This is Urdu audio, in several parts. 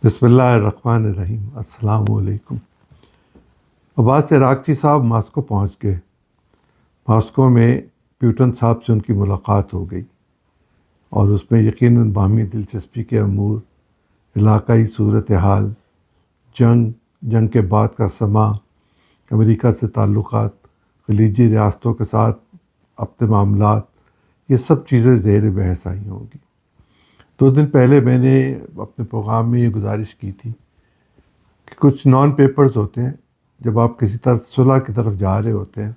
بسم اللہ الرحمن الرحیم۔ السلام علیکم۔ عباس عراقچی صاحب ماسکو پہنچ گئے۔ ماسکو میں پیوٹن صاحب سے ان کی ملاقات ہو گئی اور اس میں یقیناً باہمی دلچسپی کے امور، علاقائی صورتحال، جنگ کے بعد کا سما، امریکہ سے تعلقات، خلیجی ریاستوں کے ساتھ اپنے معاملات، یہ سب چیزیں زیر بحث آئی ہوں گی۔ 2 دن پہلے میں نے اپنے پروگرام میں یہ گزارش کی تھی کہ کچھ نان پیپرز ہوتے ہیں جب آپ کسی طرف صلح کی طرف جا رہے ہوتے ہیں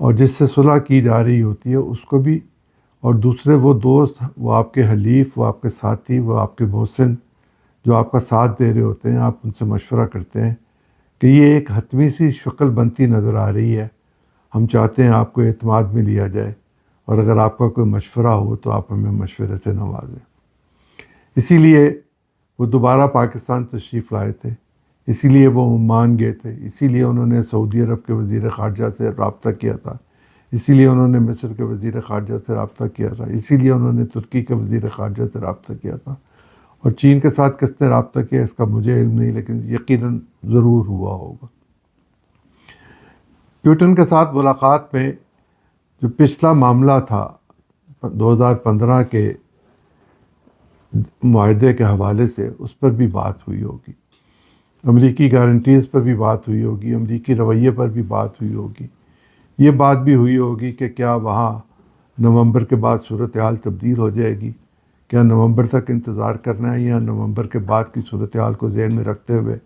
اور جس سے صلح کی جا رہی ہوتی ہے اس کو بھی، اور دوسرے وہ دوست، وہ آپ کے حلیف، وہ آپ کے ساتھی، وہ آپ کے محسن جو آپ کا ساتھ دے رہے ہوتے ہیں، آپ ان سے مشورہ کرتے ہیں کہ یہ ایک حتمی سی شکل بنتی نظر آ رہی ہے، ہم چاہتے ہیں آپ کو اعتماد میں لیا جائے، اور اگر آپ کا کوئی مشورہ ہو تو آپ ہمیں مشورے سے نوازیں۔ اسی لیے وہ دوبارہ پاکستان تشریف لائے تھے، اسی لیے وہ عمان گئے تھے، اسی لیے انہوں نے سعودی عرب کے وزیر خارجہ سے رابطہ کیا تھا، اسی لیے انہوں نے مصر کے وزیر خارجہ سے رابطہ کیا تھا، اسی لیے انہوں نے ترکی کے وزیر خارجہ سے رابطہ کیا تھا، اور چین کے ساتھ کس نے رابطہ کیا اس کا مجھے علم نہیں، لیکن یقیناً ضرور ہوا ہوگا۔ پیوٹن کے ساتھ ملاقات میں جو پچھلا معاملہ تھا 2015 کے معاہدے کے حوالے سے، اس پر بھی بات ہوئی ہوگی، امریکی گارنٹیز پر بھی بات ہوئی ہوگی، امریکی رویے پر بھی بات ہوئی ہوگی، یہ بات بھی ہوئی ہوگی کہ کیا وہاں نومبر کے بعد صورتحال تبدیل ہو جائے گی، کیا نومبر تک انتظار کرنا ہے یا نومبر کے بعد کی صورتحال کو ذہن میں رکھتے ہوئے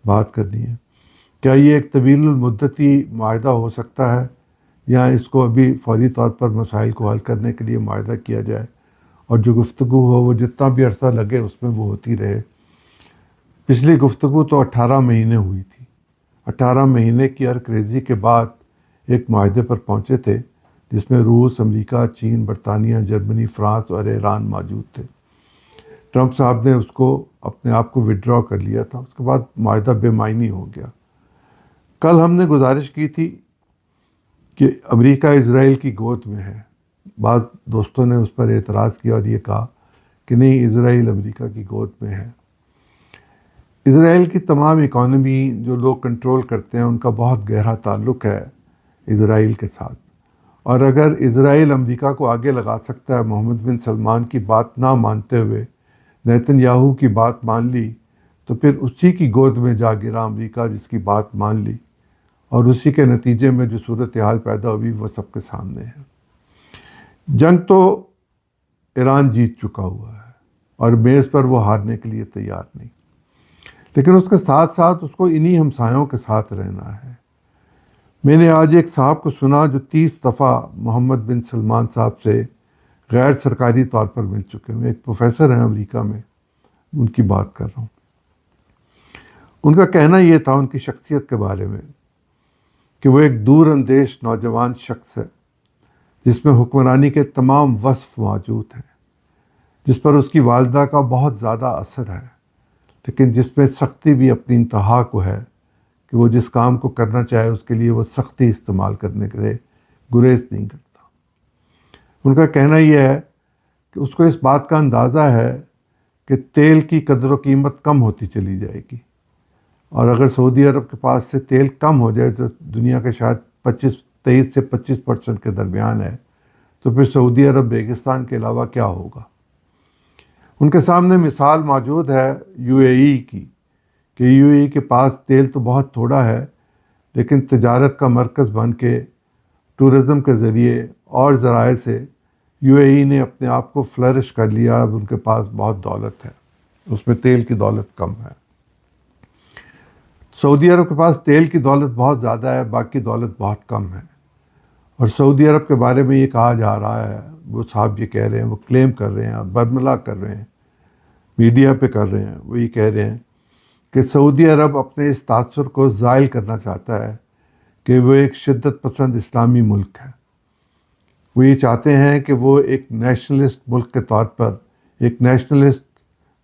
بات کرنی ہے، کیا یہ ایک طویل المدتی معاہدہ ہو سکتا ہے یا اس کو ابھی فوری طور پر مسائل کو حل کرنے کے لیے معاہدہ کیا جائے، اور جو گفتگو ہو وہ جتنا بھی عرصہ لگے اس میں وہ ہوتی رہے۔ پچھلی گفتگو تو 18 مہینے ہوئی تھی، 18 مہینے کی ارکریزی کے بعد ایک معاہدے پر پہنچے تھے جس میں روس، امریکہ، چین، برطانیہ، جرمنی، فرانس اور ایران موجود تھے۔ ٹرمپ صاحب نے اس کو اپنے آپ کو وڈرا کر لیا تھا، اس کے بعد معاہدہ بے معنی ہو گیا۔ کل ہم نے گزارش کی تھی کہ امریکہ اسرائیل کی گود میں ہے، بعض دوستوں نے اس پر اعتراض کیا اور یہ کہا کہ نہیں، اسرائیل امریکہ کی گود میں ہے۔ اسرائیل کی تمام اکانومی جو لوگ کنٹرول کرتے ہیں ان کا بہت گہرا تعلق ہے اسرائیل کے ساتھ، اور اگر اسرائیل امریکہ کو آگے لگا سکتا ہے، محمد بن سلمان کی بات نہ مانتے ہوئے نیتن یاہو کی بات مان لی، تو پھر اسی کی گود میں جا گرا امریکہ جس کی بات مان لی، اور اسی کے نتیجے میں جو صورتحال پیدا ہوئی وہ سب کے سامنے ہے۔ جنگ تو ایران جیت چکا ہوا ہے اور میز پر وہ ہارنے کے لیے تیار نہیں، لیکن اس کے ساتھ ساتھ اس کو انہی ہمسایوں کے ساتھ رہنا ہے۔ میں نے آج ایک صاحب کو سنا جو 30 دفعہ محمد بن سلمان صاحب سے غیر سرکاری طور پر مل چکے ہیں، ایک پروفیسر ہیں امریکہ میں، ان کی بات کر رہا ہوں۔ ان کا کہنا یہ تھا ان کی شخصیت کے بارے میں کہ وہ ایک دور اندیش نوجوان شخص ہے جس میں حکمرانی کے تمام وصف موجود ہیں، جس پر اس کی والدہ کا بہت زیادہ اثر ہے، لیکن جس میں سختی بھی اپنی انتہا کو ہے کہ وہ جس کام کو کرنا چاہے اس کے لیے وہ سختی استعمال کرنے سے گریز نہیں کرتا۔ ان کا کہنا یہ ہے کہ اس کو اس بات کا اندازہ ہے کہ تیل کی قدر و قیمت کم ہوتی چلی جائے گی، اور اگر سعودی عرب کے پاس سے تیل کم ہو جائے تو دنیا کے شاید 23 سے 25% کے درمیان ہے، تو پھر سعودی عرب ریگستان کے علاوہ کیا ہوگا۔ ان کے سامنے مثال موجود ہے یو اے ای کی، کہ یو اے ای کے پاس تیل تو بہت تھوڑا ہے، لیکن تجارت کا مرکز بن کے ٹورزم کے ذریعے اور ذرائع سے یو اے ای نے اپنے آپ کو فلرش کر لیا، اب ان کے پاس بہت دولت ہے، اس میں تیل کی دولت کم ہے۔ سعودی عرب کے پاس تیل کی دولت بہت زیادہ ہے، باقی دولت بہت کم ہے، اور سعودی عرب کے بارے میں یہ کہا جا رہا ہے، وہ صاحب یہ کہہ رہے ہیں، وہ کلیم کر رہے ہیں، برملا کر رہے ہیں، میڈیا پہ کر رہے ہیں، وہ یہ کہہ رہے ہیں کہ سعودی عرب اپنے اس تاثر کو زائل کرنا چاہتا ہے کہ وہ ایک شدت پسند اسلامی ملک ہے۔ وہ یہ چاہتے ہیں کہ وہ ایک نیشنلسٹ ملک کے طور پر، ایک نیشنلسٹ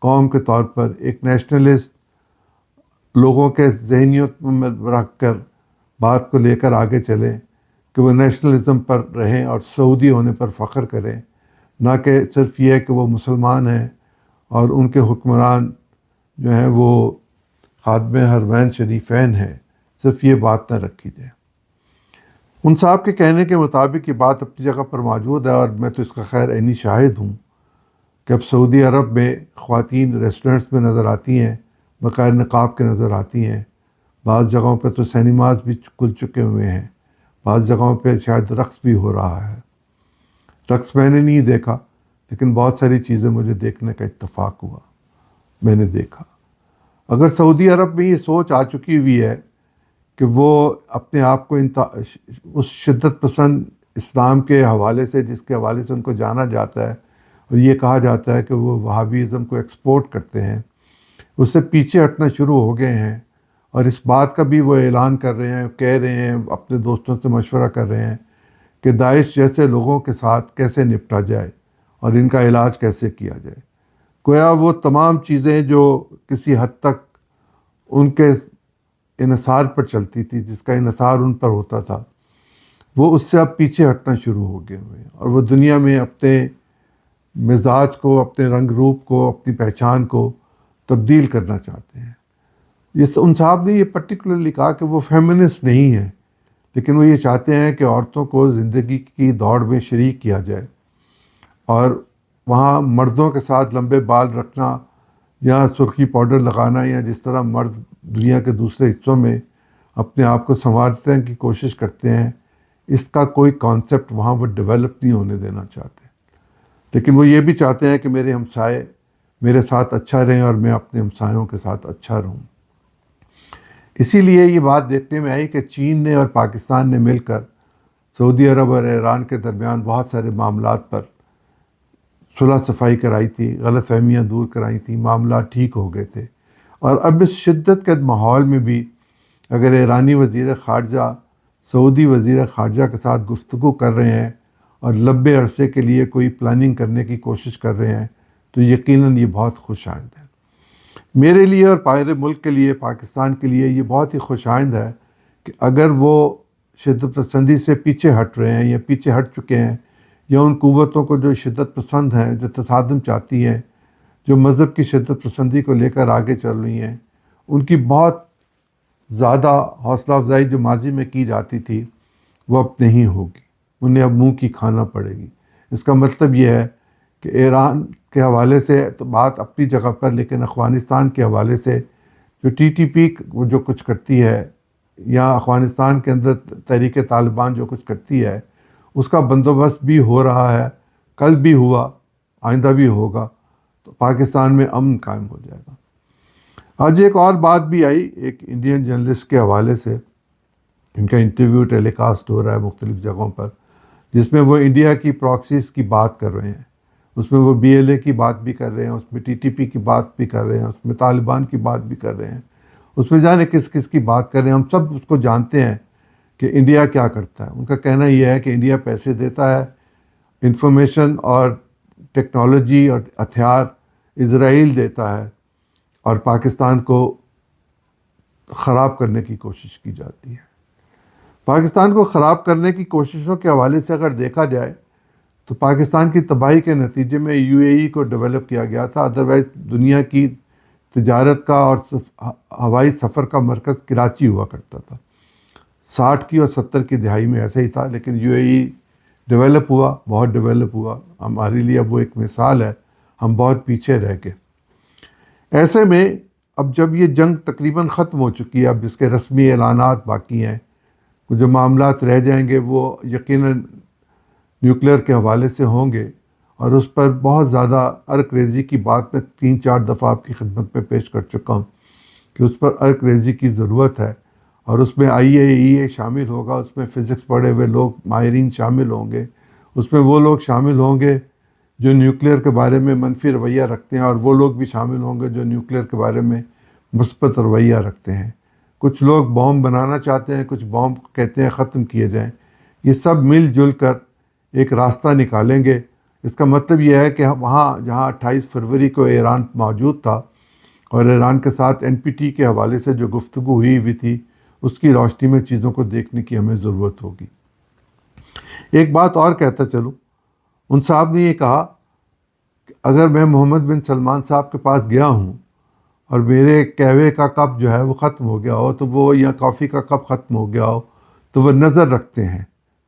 قوم کے طور پر، ایک نیشنلسٹ لوگوں کے ذہنیت میں رکھ کر بات کو لے کر آگے چلیں، کہ وہ نیشنلزم پر رہیں اور سعودی ہونے پر فخر کریں، نہ کہ صرف یہ کہ وہ مسلمان ہیں اور ان کے حکمران جو ہیں وہ خادم حرمین شریفین ہیں، صرف یہ بات نہ رکھی جائے۔ ان صاحب کے کہنے کے مطابق یہ بات اپنی جگہ پر موجود ہے، اور میں تو اس کا خیر عینی شاہد ہوں کہ اب سعودی عرب میں خواتین ریسٹورنٹس میں نظر آتی ہیں، بغیر نقاب کے نظر آتی ہیں، بعض جگہوں پہ تو سینماز بھی کھل چکے ہوئے ہیں، بعض جگہوں پہ شاید رقص بھی ہو رہا ہے۔ رقص میں نے نہیں دیکھا، لیکن بہت ساری چیزیں مجھے دیکھنے کا اتفاق ہوا، میں نے دیکھا۔ اگر سعودی عرب میں یہ سوچ آ چکی ہوئی ہے کہ وہ اپنے آپ کو اس شدت پسند اسلام کے حوالے سے، جس کے حوالے سے ان کو جانا جاتا ہے اور یہ کہا جاتا ہے کہ وہ وہابیزم کو ایکسپورٹ کرتے ہیں، اس سے پیچھے ہٹنا شروع ہو گئے ہیں، اور اس بات کا بھی وہ اعلان کر رہے ہیں، کہہ رہے ہیں، اپنے دوستوں سے مشورہ کر رہے ہیں کہ داعش جیسے لوگوں کے ساتھ کیسے نپٹا جائے اور ان کا علاج کیسے کیا جائے۔ گویا وہ تمام چیزیں جو کسی حد تک ان کے انحصار پر چلتی تھی، جس کا انحصار ان پر ہوتا تھا، وہ اس سے اب پیچھے ہٹنا شروع ہو گئے ہوئے ہیں، اور وہ دنیا میں اپنے مزاج کو، اپنے رنگ روپ کو، اپنی پہچان کو تبدیل کرنا چاہتے ہیں۔ ان صاحب نے یہ پرٹیکولرلی کہا کہ وہ فیمنسٹ نہیں ہیں، لیکن وہ یہ چاہتے ہیں کہ عورتوں کو زندگی کی دوڑ میں شریک کیا جائے، اور وہاں مردوں کے ساتھ لمبے بال رکھنا یا سرخی پاؤڈر لگانا، یا جس طرح مرد دنیا کے دوسرے حصوں میں اپنے آپ کو سنوارنے کی کوشش کرتے ہیں، اس کا کوئی کانسیپٹ وہاں وہ ڈیولپ نہیں ہونے دینا چاہتے۔ لیکن وہ یہ بھی چاہتے ہیں کہ میرے ہمسائے میرے ساتھ اچھا رہیں اور میں اپنے ہمسایوں کے ساتھ اچھا رہوں۔ اسی لیے یہ بات دیکھنے میں آئی کہ چین نے اور پاکستان نے مل کر سعودی عرب اور ایران کے درمیان بہت سارے معاملات پر صلح صفائی کرائی تھی، غلط فہمیاں دور کرائی تھیں، معاملات ٹھیک ہو گئے تھے۔ اور اب اس شدت کے ماحول میں بھی اگر ایرانی وزیر خارجہ سعودی وزیر خارجہ کے ساتھ گفتگو کر رہے ہیں اور لمبے عرصے کے لیے کوئی پلاننگ کرنے کی کوشش کر رہے ہیں، تو یقیناً یہ بہت خوش آئند ہے۔ میرے لیے اور پارے ملک کے لیے، پاکستان کے لیے یہ بہت ہی خوش آئند ہے کہ اگر وہ شدت پسندی سے پیچھے ہٹ رہے ہیں یا پیچھے ہٹ چکے ہیں، یا ان قوتوں کو جو شدت پسند ہیں، جو تصادم چاہتی ہیں، جو مذہب کی شدت پسندی کو لے کر آگے چل رہی ہیں، ان کی بہت زیادہ حوصلہ افزائی جو ماضی میں کی جاتی تھی وہ اب نہیں ہوگی، انہیں اب منہ کی کھانا پڑے گی۔ اس کا مطلب یہ ہے کہ ایران کے حوالے سے تو بات اپنی جگہ پر، لیکن افغانستان کے حوالے سے جو ٹی ٹی پی وہ جو کچھ کرتی ہے، یا افغانستان کے اندر تحریک طالبان جو کچھ کرتی ہے، اس کا بندوبست بھی ہو رہا ہے، کل بھی ہوا، آئندہ بھی ہوگا، تو پاکستان میں امن قائم ہو جائے گا۔ آج ایک اور بات بھی آئی ایک انڈین جرنلسٹ کے حوالے سے، ان کا انٹرویو ٹیلی کاسٹ ہو رہا ہے مختلف جگہوں پر، جس میں وہ انڈیا کی پراکسیز کی بات کر رہے ہیں، اس میں وہ بی ایل اے کی بات بھی کر رہے ہیں، اس میں ٹی ٹی پی کی بات بھی کر رہے ہیں، اس میں طالبان کی بات بھی کر رہے ہیں، اس میں جانے کس کس کی بات کر رہے ہیں۔ ہم سب اس کو جانتے ہیں کہ انڈیا کیا کرتا ہے۔ ان کا کہنا یہ ہے کہ انڈیا پیسے دیتا ہے، انفارمیشن اور ٹیکنالوجی اور ہتھیار اسرائیل دیتا ہے، اور پاکستان کو خراب کرنے کی کوشش کی جاتی ہے۔ پاکستان کو خراب کرنے کی کوششوں کے حوالے سے اگر دیکھا جائے تو پاکستان کی تباہی کے نتیجے میں یو اے ای کو ڈیولپ کیا گیا تھا، ادروائز دنیا کی تجارت کا اور ہوائی سفر کا مرکز کراچی ہوا کرتا تھا۔ 60 کی اور 70 کی دہائی میں ایسے ہی تھا، لیکن یو اے ای ڈیولپ ہوا، بہت ڈیولپ ہوا، ہمارے لیے اب وہ ایک مثال ہے، ہم بہت پیچھے رہ گئے۔ ایسے میں اب جب یہ جنگ تقریباً ختم ہو چکی ہے، اب اس کے رسمی اعلانات باقی ہیں، جو معاملات رہ جائیں گے وہ یقیناً نیوکلیر کے حوالے سے ہوں گے، اور اس پر بہت زیادہ ارک ریزی کی بات میں 3-4 دفعہ آپ کی خدمت میں پیش کر چکا ہوں کہ اس پر ارک ریزی کی ضرورت ہے، اور اس میں آئی اے ای اے شامل ہوگا، اس میں فزکس پڑھے ہوئے لوگ ماہرین شامل ہوں گے، اس میں وہ لوگ شامل ہوں گے جو نیوکلیر کے بارے میں منفی رویہ رکھتے ہیں، اور وہ لوگ بھی شامل ہوں گے جو نیوکلیر کے بارے میں مثبت رویہ رکھتے ہیں۔ کچھ لوگ بوم بنانا چاہتے ہیں، کچھ بوم کہتے ہیں ختم کیے جائیں۔ یہ سب مل جل کر ایک راستہ نکالیں گے۔ اس کا مطلب یہ ہے کہ وہاں جہاں 28 فروری کو ایران موجود تھا، اور ایران کے ساتھ این پی ٹی کے حوالے سے جو گفتگو ہوئی تھی، اس کی روشنی میں چیزوں کو دیکھنے کی ہمیں ضرورت ہوگی۔ ایک بات اور کہتا چلوں، ان صاحب نے یہ کہا کہ اگر میں محمد بن سلمان صاحب کے پاس گیا ہوں اور میرے قہوے کا کپ جو ہے وہ ختم ہو گیا ہو تو وہ، یا کافی کا کپ ختم ہو گیا ہو تو وہ نظر رکھتے ہیں،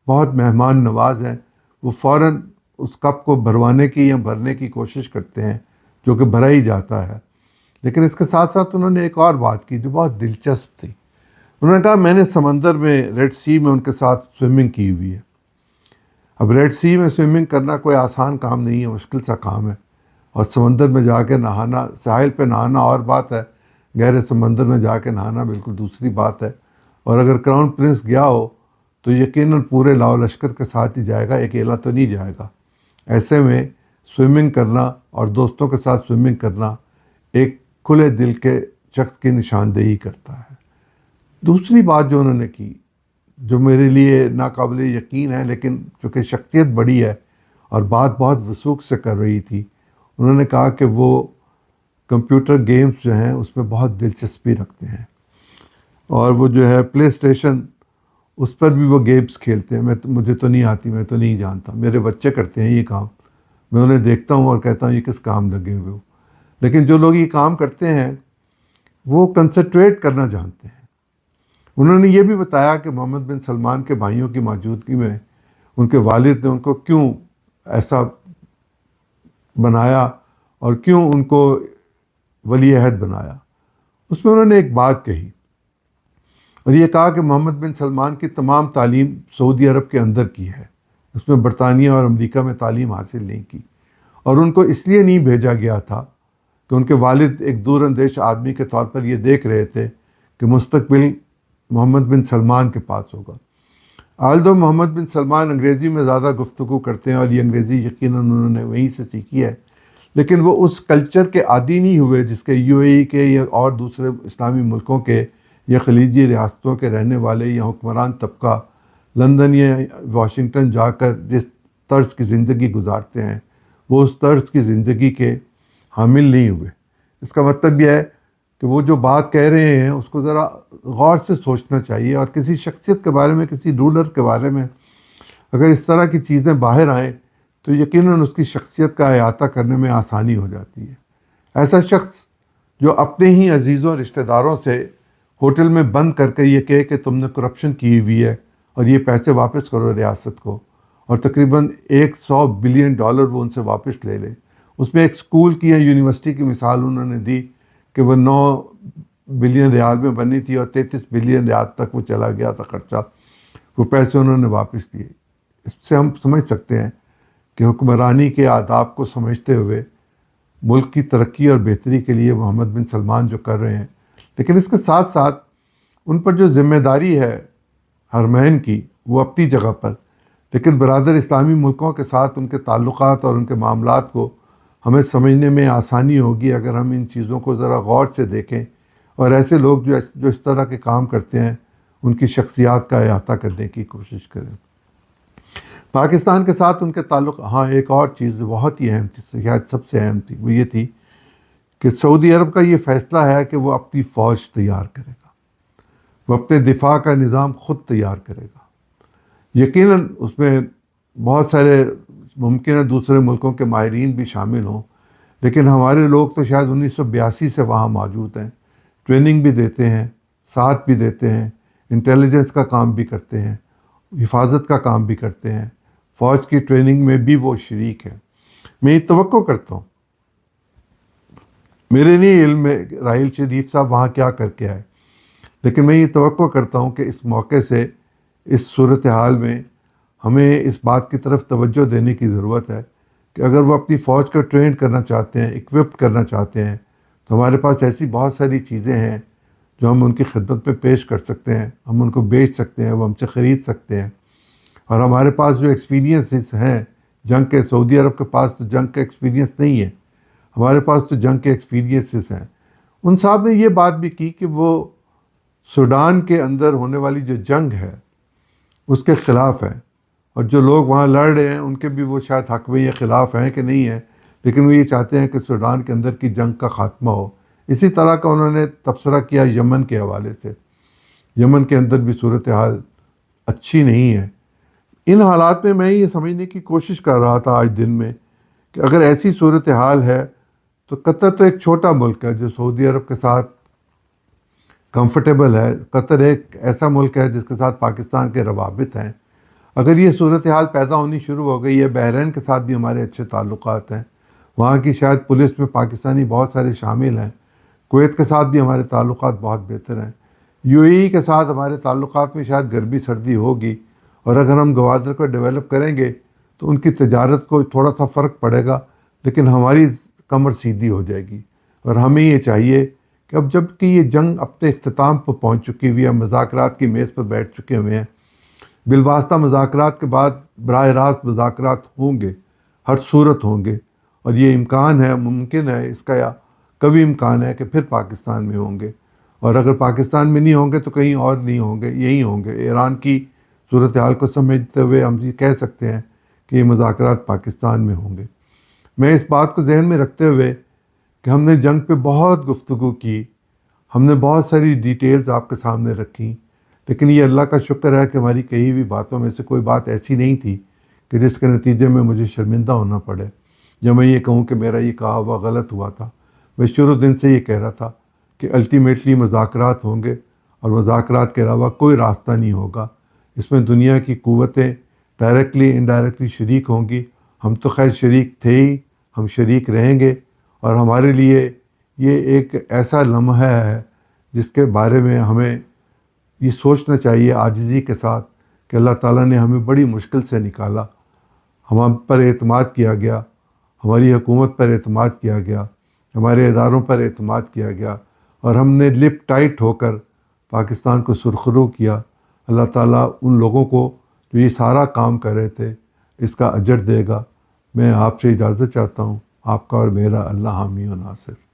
بہت مہمان نواز ہیں، وہ فوراً اس کپ کو بھروانے کی یا بھرنے کی کوشش کرتے ہیں، جو کہ بھرا ہی جاتا ہے۔ لیکن اس کے ساتھ ساتھ انہوں نے ایک اور بات کی جو بہت دلچسپ تھی۔ انہوں نے کہا میں نے سمندر میں، ریڈ سی میں ان کے ساتھ سوئمنگ کی ہوئی ہے۔ اب ریڈ سی میں سوئمنگ کرنا کوئی آسان کام نہیں ہے، مشکل سا کام ہے، اور سمندر میں جا کے نہانا، ساحل پہ نہانا اور بات ہے، گہرے سمندر میں جا کے نہانا بالکل دوسری بات ہے۔ اور اگر کراؤن پرنس گیا ہو تو یقیناً پورے لاؤ لشکر کے ساتھ ہی جائے گا، اکیلا تو نہیں جائے گا۔ ایسے میں سوئمنگ کرنا اور دوستوں کے ساتھ سوئمنگ کرنا ایک کھلے دل کے شخص کی نشاندہی کرتا ہے۔ دوسری بات جو انہوں نے کی، جو میرے لیے ناقابل یقین ہے، لیکن چونکہ شخصیت بڑی ہے اور بات بہت وثوق سے کر رہی تھی، انہوں نے کہا کہ وہ کمپیوٹر گیمز جو ہیں اس میں بہت دلچسپی رکھتے ہیں، اور وہ جو ہے پلے اسٹیشن اس پر بھی وہ گیمز کھیلتے ہیں۔ مجھے تو نہیں آتی، میں تو نہیں جانتا، میرے بچے کرتے ہیں یہ کام، میں انہیں دیکھتا ہوں اور کہتا ہوں یہ کس کام لگے ہوئے ہو۔ لیکن جو لوگ یہ کام کرتے ہیں وہ کنسنٹریٹ کرنا جانتے ہیں۔ انہوں نے یہ بھی بتایا کہ محمد بن سلمان کے بھائیوں کی موجودگی میں ان کے والد نے ان کو کیوں ایسا بنایا اور کیوں ان کو ولی عہد بنایا۔ اس میں انہوں نے ایک بات کہی، اور یہ کہا کہ محمد بن سلمان کی تمام تعلیم سعودی عرب کے اندر کی ہے، اس میں برطانیہ اور امریکہ میں تعلیم حاصل نہیں کی، اور ان کو اس لیے نہیں بھیجا گیا تھا کہ ان کے والد ایک دور اندیش آدمی کے طور پر یہ دیکھ رہے تھے کہ مستقبل محمد بن سلمان کے پاس ہوگا۔ آلدو محمد بن سلمان انگریزی میں زیادہ گفتگو کرتے ہیں، اور یہ انگریزی یقیناً انہوں نے وہیں سے سیکھی ہے، لیکن وہ اس کلچر کے عادی نہیں ہوئے جس کے یو اے ای کے یا اور دوسرے اسلامی ملکوں کے یا خلیجی ریاستوں کے رہنے والے یا حکمران طبقہ لندن یا واشنگٹن جا کر جس طرز کی زندگی گزارتے ہیں، وہ اس طرز کی زندگی کے حامل نہیں ہوئے۔ اس کا مطلب یہ ہے کہ وہ جو بات کہہ رہے ہیں اس کو ذرا غور سے سوچنا چاہیے، اور کسی شخصیت کے بارے میں، کسی رولر کے بارے میں اگر اس طرح کی چیزیں باہر آئیں تو یقیناً اس کی شخصیت کا احاطہ کرنے میں آسانی ہو جاتی ہے۔ ایسا شخص جو اپنے ہی عزیزوں رشتہ داروں سے ہوٹل میں بند کر کے یہ کہے کہ تم نے کرپشن کی ہوئی ہے اور یہ پیسے واپس کرو ریاست کو، اور تقریباً $100 بلین وہ ان سے واپس لے لے۔ اس میں ایک اسکول کی یا یونیورسٹی کی مثال انہوں نے دی کہ وہ 9 بلین ریال میں بنی تھی اور 33 بلین ریال تک وہ چلا گیا تھا خرچہ، وہ پیسے انہوں نے واپس دیے۔ اس سے ہم سمجھ سکتے ہیں کہ حکمرانی کے آداب کو سمجھتے ہوئے ملک کی ترقی اور بہتری کے لیے محمد بن سلمان جو کر رہے ہیں، لیکن اس کے ساتھ ساتھ ان پر جو ذمہ داری ہے حرمین کی وہ اپنی جگہ پر، لیکن برادر اسلامی ملکوں کے ساتھ ان کے تعلقات اور ان کے معاملات کو ہمیں سمجھنے میں آسانی ہوگی اگر ہم ان چیزوں کو ذرا غور سے دیکھیں، اور ایسے لوگ جو اس طرح کے کام کرتے ہیں ان کی شخصیات کا احاطہ کرنے کی کوشش کریں۔ پاکستان کے ساتھ ان کے تعلق، ہاں ایک اور چیز جو بہت ہی اہم تھی، شاید سب سے اہم تھی، وہ یہ تھی کہ سعودی عرب کا یہ فیصلہ ہے کہ وہ اپنی فوج تیار کرے گا، وہ اپنے دفاع کا نظام خود تیار کرے گا۔ یقیناً اس میں بہت سارے ممکن ہے دوسرے ملکوں کے ماہرین بھی شامل ہوں، لیکن ہمارے لوگ تو شاید 1982 سے وہاں موجود ہیں، ٹریننگ بھی دیتے ہیں، ساتھ بھی دیتے ہیں، انٹیلیجنس کا کام بھی کرتے ہیں، حفاظت کا کام بھی کرتے ہیں، فوج کی ٹریننگ میں بھی وہ شریک ہے۔ میں یہ توقع کرتا ہوں، میرے نہیں علم میں راحیل شریف صاحب وہاں کیا کر کے آئے، لیکن میں یہ توقع کرتا ہوں کہ اس موقع سے، اس صورتحال میں ہمیں اس بات کی طرف توجہ دینے کی ضرورت ہے کہ اگر وہ اپنی فوج کو ٹرین کرنا چاہتے ہیں، اکوپڈ کرنا چاہتے ہیں، تو ہمارے پاس ایسی بہت ساری چیزیں ہیں جو ہم ان کی خدمت میں پیش کر سکتے ہیں، ہم ان کو بیچ سکتے ہیں، وہ ہم سے خرید سکتے ہیں، اور ہمارے پاس جو ایکسپیرینسز ہیں جنگ کے، سعودی عرب کے پاس تو جنگ کا ایکسپیرینس نہیں ہے، ہمارے پاس تو جنگ کے ایکسپیرینسز ہیں۔ ان صاحب نے یہ بات بھی کی کہ وہ سوڈان کے اندر ہونے والی جو جنگ ہے اس کے خلاف ہے، اور جو لوگ وہاں لڑ رہے ہیں ان کے بھی وہ شاید حق میں یہ خلاف ہیں کہ نہیں ہے، لیکن وہ یہ چاہتے ہیں کہ سوڈان کے اندر کی جنگ کا خاتمہ ہو۔ اسی طرح کا انہوں نے تبصرہ کیا یمن کے حوالے سے، یمن کے اندر بھی صورتحال اچھی نہیں ہے۔ ان حالات میں میں یہ سمجھنے کی کوشش کر رہا تھا آج دن میں کہ اگر ایسی صورتحال ہے تو قطر تو ایک چھوٹا ملک ہے جو سعودی عرب کے ساتھ کمفرٹیبل ہے. قطر ایک ایسا ملک ہے جس کے ساتھ پاکستان کے روابط ہیں. اگر یہ صورتحال پیدا ہونی شروع ہو گئی ہے، بحرین کے ساتھ بھی ہمارے اچھے تعلقات ہیں، وہاں کی شاید پولیس میں پاکستانی بہت سارے شامل ہیں، کویت کے ساتھ بھی ہمارے تعلقات بہت بہتر ہیں، یو اے ای کے ساتھ ہمارے تعلقات میں شاید گرمی سردی ہوگی، اور اگر ہم گوادر کو ڈیولپ کریں گے تو ان کی تجارت کو تھوڑا سا فرق پڑے گا، لیکن ہماری کمر سیدھی ہو جائے گی. اور ہمیں یہ چاہیے کہ اب جب کہ یہ جنگ اپنے اختتام پر پہنچ چکی ہوئی ہے، مذاکرات کی میز پر بیٹھ چکے ہوئے ہیں، بالواسطہ مذاکرات کے بعد براہ راست مذاکرات ہوں گے، ہر صورت ہوں گے، اور یہ امکان ہے، ممکن ہے، اس کا یا کبھی امکان ہے کہ پھر پاکستان میں ہوں گے، اور اگر پاکستان میں نہیں ہوں گے تو کہیں اور نہیں ہوں گے، یہی ہوں گے. ایران کی صورتحال کو سمجھتے ہوئے ہم یہ کہہ سکتے ہیں کہ یہ مذاکرات پاکستان میں ہوں گے. میں اس بات کو ذہن میں رکھتے ہوئے کہ ہم نے جنگ پہ بہت گفتگو کی، ہم نے بہت ساری ڈیٹیلز آپ کے سامنے رکھی، لیکن یہ اللہ کا شکر ہے کہ ہماری کہی ہوئی باتوں میں سے کوئی بات ایسی نہیں تھی کہ جس کے نتیجے میں مجھے شرمندہ ہونا پڑے، یا میں یہ کہوں کہ میرا یہ کہا ہوا غلط ہوا تھا. میں شروع دن سے یہ کہہ رہا تھا کہ الٹیمیٹلی مذاکرات ہوں گے، اور مذاکرات کے علاوہ کوئی راستہ نہیں ہوگا. اس میں دنیا کی قوتیں ڈائریکٹلی انڈائریکٹلی شریک ہوں گی. ہم تو خیر شریک تھے ہی، ہم شریک رہیں گے، اور ہمارے لیے یہ ایک ایسا لمحہ ہے جس کے بارے میں ہمیں یہ سوچنا چاہیے عاجزی کے ساتھ کہ اللہ تعالیٰ نے ہمیں بڑی مشکل سے نکالا. ہم پر اعتماد کیا گیا، ہماری حکومت پر اعتماد کیا گیا، ہمارے اداروں پر اعتماد کیا گیا، اور ہم نے لپ ٹائٹ ہو کر پاکستان کو سرخرو کیا. اللہ تعالیٰ ان لوگوں کو جو یہ سارا کام کر رہے تھے اس کا اجر دے گا. میں آپ سے اجازت چاہتا ہوں. آپ کا اور میرا اللہ حامی و ناصر.